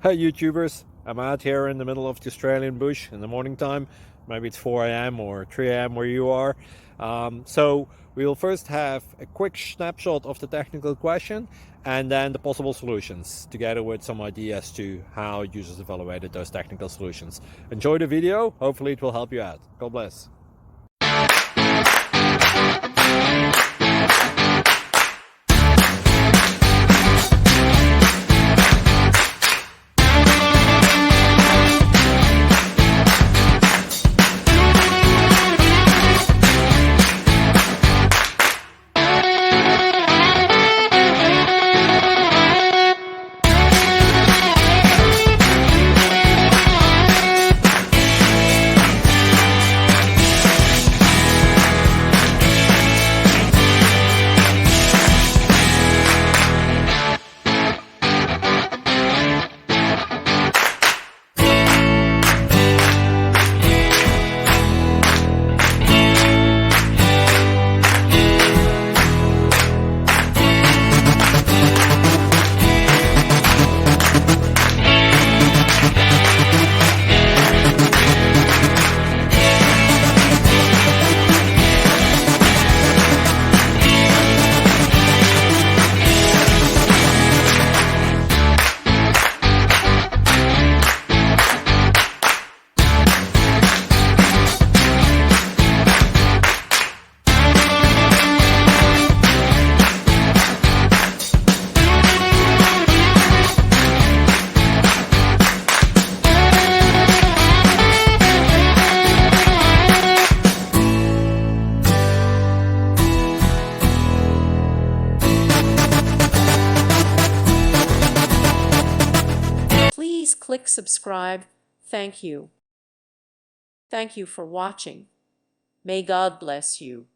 Hey YouTubers, I'm out here in the middle of the Australian bush in the morning time. Maybe it's 4 a.m. or 3 a.m. where you are. So we'll first have a quick snapshot of the technical question and then the possible solutions, together with some ideas to how users evaluated those technical solutions. Enjoy the video, hopefully it will help you out. God bless. Please click subscribe. Thank you. Thank you for watching. May God bless you.